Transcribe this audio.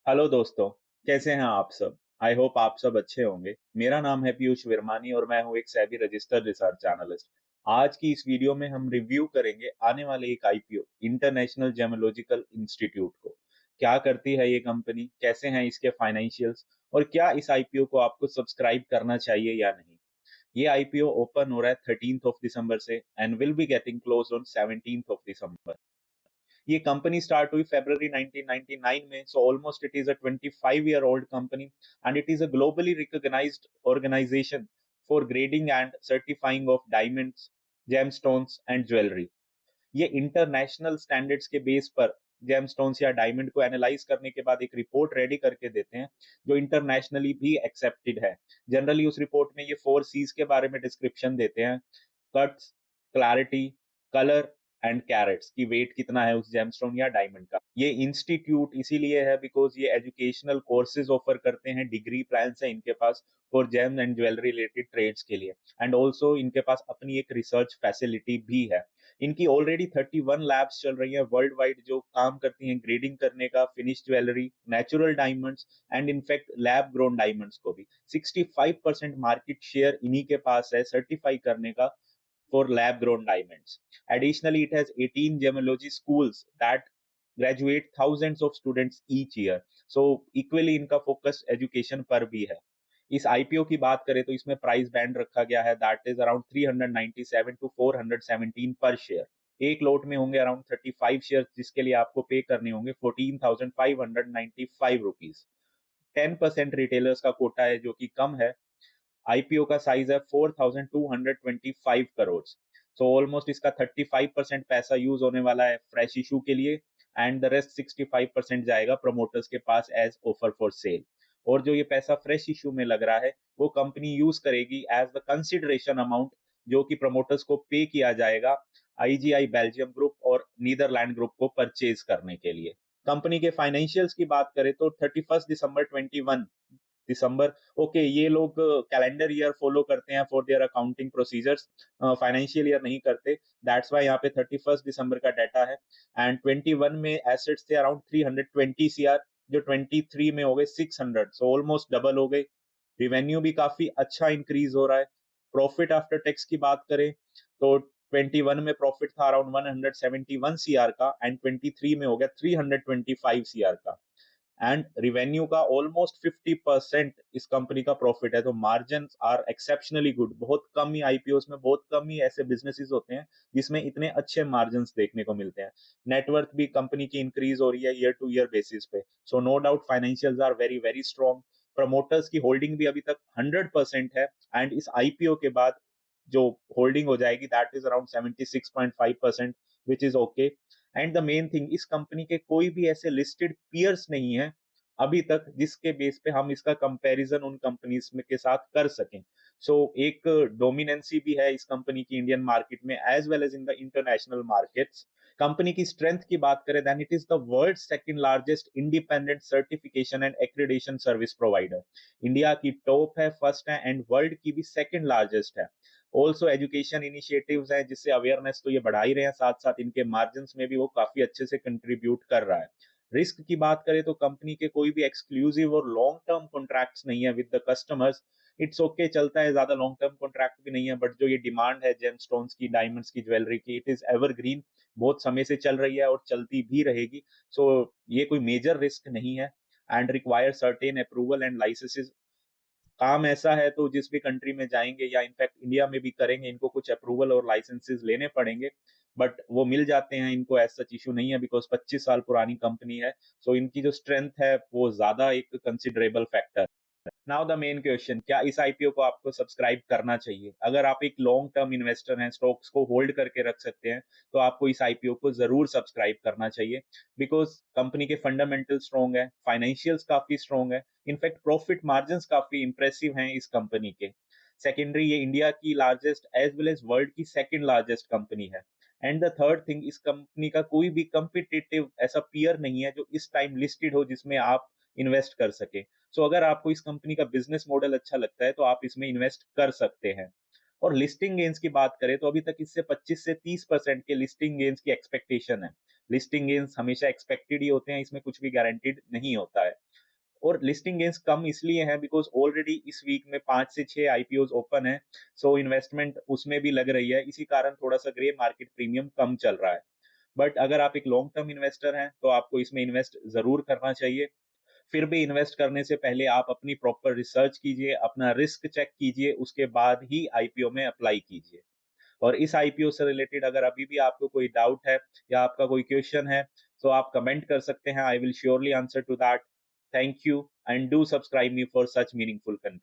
Hello दोस्तों। कैसे हैं आप सब? आई होप आप सब अच्छे होंगे। मेरा नाम है पीयूष विरमानी और मैं हूं एक सेबी रजिस्टर्ड रिसर्च एनालिस्ट। आज की इस वीडियो में हम रिव्यू करेंगे आने वाले एक आईपीओ इंटरनेशनल जेमोलॉजिकल इंस्टीट्यूट को। क्या करती है ये कंपनी, कैसे हैं इसके फाइनेंशियल्स और क्या इस आईपीओ को आपको सब्सक्राइब करना चाहिए या नहीं। ये आईपीओ ओपन हो रहा है 13 दिसंबर से and will be getting close on 17 December. ये कंपनी स्टार्ट हुई फरवरी 1999 में, so almost it is a 25 year old company and it is a globally recognised organisation for grading and certifying of diamonds, gemstones and jewellery. ये international standards के base पर gemstones या diamond को analyse करने के बाद एक रिपोर्ट रेडी करके देते हैं जो इंटरनेशनली भी एक्सेप्टेड है। जनरली उस रिपोर्ट में ये 4 C's के बारे में डिस्क्रिप्शन देते हैं: cuts, clarity, colour and carats की वेट कितना है उस जेमस्टोन या डायमंड का। ये इंस्टीट्यूट इसीलिए है बिकॉज ये एजुकेशनल कोर्सेज ऑफर करते हैं, डिग्री प्लान्स है इनके पास for gem and jewellery related trades के लिए। एंड ऑल्सो इनके पास अपनी एक रिसर्च फैसिलिटी भी है। इनकी ऑलरेडी 31 लैब्स चल रही हैं वर्ल्ड वाइड जो काम करती हैं ग्रेडिंग करने का, finish jewellery, natural diamonds and in fact lab grown diamonds को भी। 65% मार्केट शेयर इन्हीं के पास है सर्टिफाई करने का for lab grown diamonds. Additionally, it has 18 gemology schools that graduate thousands of students each year. So equally इनका फोकस एजुकेशन पर भी है। इस आईपीओ की बात करें तो इसमें प्राइस बैंड रखा गया है दैट इज अराउंड 397 टू 417 पर शेयर। एक लोट में होंगे अराउंड 35 शेयर जिसके लिए आपको पे करने होंगे 14,595 रुपीज। 10% रिटेलर्स का कोटा है जो कि कम है। आईपीओ का साइज है 4,225 करोड़। सो ऑलमोस्ट इसका 35% पैसा यूज होने वाला है फ्रेश इशू के लिए एंड द रेस्ट 65% जाएगा प्रमोटर्स के पास एज ऑफर फॉर सेल। और जो ये पैसा फ्रेश इशू में लग रहा है वो कंपनी यूज करेगी एज द कंसिडरेशन अमाउंट जो कि प्रमोटर्स को पे किया जाएगा आईजीआई बेल्जियम ग्रुप और नीदरलैंड ग्रुप को परचेज करने के लिए। कंपनी के फाइनेंशियल्स की बात करें तो 31 दिसंबर 21 दिसंबर, ओके ये लोग कैलेंडर ईयर फॉलो करते हैं for their accounting procedures, financial year नहीं करते। दैट्स वाई यहाँ पे 31 दिसंबर का डाटा है। एंड 21 में एसेट्स थे अराउंड 320 CR, जो 23 में हो गए 600, सो ऑलमोस्ट डबल हो गए। रिवेन्यू भी काफी अच्छा इंक्रीज हो रहा है। प्रॉफिट आफ्टर टैक्स की बात करें तो 21 में प्रॉफिट था अराउंड 171 CR का एंड 23 में हो गया 325 CR का। एंड रिवेन्यू का ऑलमोस्ट 50% इस कंपनी का प्रॉफिट है, तो मार्जिन आर एक्सेप्शनली गुड। बहुत कम ही आईपीओ में, बहुत कम ही ऐसे बिजनेसेस होते हैं जिसमें इतने अच्छे मार्जिन देखने को मिलते हैं। नेटवर्थ भी कंपनी की इंक्रीज हो रही है ईयर टू ईयर बेसिस पे, so no doubt financials are very very strong. Promoters की होल्डिंग भी अभी तक 100% है एंड इस आईपीओ के बाद जो होल्डिंग हो जाएगी that is around 76.5%, which is okay. And the main thing, इस कंपनी के कोई भी ऐसे लिस्टेड पियर्स नहीं है अभी तक जिसके बेस पे हम इसका कंपैरिजन उन कंपनीज में के साथ कर सकें। सो एक डोमिनेंसी भी है इस कंपनी की इंडियन मार्केट में as well as in the international markets. Company की स्ट्रेंथ की बात करें then it is the world second largest independent certification and accreditation service provider. India की टॉप है, फर्स्ट है एंड वर्ल्ड की भी सेकंड लार्जेस्ट है। ऑल्सो एजुकेशन इनिशिएटिव्स हैं जिससे अवेयरनेस तो ये बढ़ा ही रहे हैं, साथ साथ इनके मार्जिन में भी वो काफी अच्छे से कंट्रीब्यूट कर रहा है। रिस्क की बात करें तो कंपनी के कोई भी एक्सक्लूसिव और लॉन्ग टर्म कॉन्ट्रैक्ट्स नहीं है with the customers. It's okay, चलता है, ज्यादा लॉन्ग टर्म कॉन्ट्रैक्ट भी नहीं है, बट जो ये डिमांड है जेमस्टोन्स की, डायमंड्स की, ज्वेलरी की, इट इज एवरग्रीन, बहुत समय से चल रही है और चलती भी रहेगी। सो ये कोई मेजर रिस्क नहीं है and require certain approval and licences. काम ऐसा है तो जिस भी कंट्री में जाएंगे या इनफैक्ट इंडिया में भी करेंगे इनको कुछ अप्रूवल और लाइसेंसेस लेने पड़ेंगे, बट वो मिल जाते हैं इनको, ऐसा इशू नहीं है बिकॉज 25 साल पुरानी कंपनी है। सो इनकी जो स्ट्रेंथ है वो ज्यादा एक considerable factor. Now the main question, क्या इस आईपीओ को आपको सब्सक्राइब करना चाहिए? अगर आप एक लॉन्ग टर्म इन्वेस्टर हैं, स्टॉक्स को होल्ड करके रख सकते हैं, तो आपको इस आईपीओ को जरूर सब्सक्राइब करना चाहिए बिकॉज कंपनी के फंडामेंटल स्ट्रॉन्ग है, फाइनेंशियल्स काफी स्ट्रॉन्ग है, इनफैक्ट प्रॉफिट मार्जिन काफी इंप्रेसिव हैं इस कंपनी के। सेकेंडरी, ये इंडिया की largest as well as world की सेकंड लार्जेस्ट कंपनी है। एंड द थर्ड थिंग, इस कंपनी का कोई भी कम्पिटिटिव ऐसा पीयर नहीं है जो इस टाइम लिस्टेड हो जिसमें आप इन्वेस्ट कर सके। सो अगर आपको इस कंपनी का बिजनेस मॉडल अच्छा लगता है तो आप इसमें इन्वेस्ट कर सकते हैं। और लिस्टिंग गेन्स की बात करें तो अभी तक इससे 25 से 30% के लिस्टिंग गेन्स की एक्सपेक्टेशन है। लिस्टिंग गेन्स हमेशा एक्सपेक्टेड ही होते हैं, इसमें कुछ भी गारंटीड नहीं होता है। और लिस्टिंग गेन्स कम इसलिए हैं बिकॉज़ ऑलरेडी इस वीक में 5 से 6 आईपीओज़ ओपन हैं, सो इन्वेस्टमेंट उसमें भी लग रही है, इसी कारण थोड़ा-सा ग्रे मार्केट प्रीमियम कम चल रहा है। बट अगर आप एक लॉन्ग टर्म इन्वेस्टर हैं, तो आपको इसमें इन्वेस्ट ज़रूर करना चाहिए। फिर भी इन्वेस्ट करने से पहले आप अपनी प्रॉपर रिसर्च कीजिए, अपना रिस्क चेक कीजिए, उसके बाद ही आईपीओ में अप्लाई कीजिए। और इस आईपीओ से रिलेटेड अगर अभी भी आपको कोई डाउट है या आपका कोई क्वेश्चन है, तो आप कमेंट कर सकते हैं। I will surely answer to that. Thank you and do subscribe me for such meaningful content.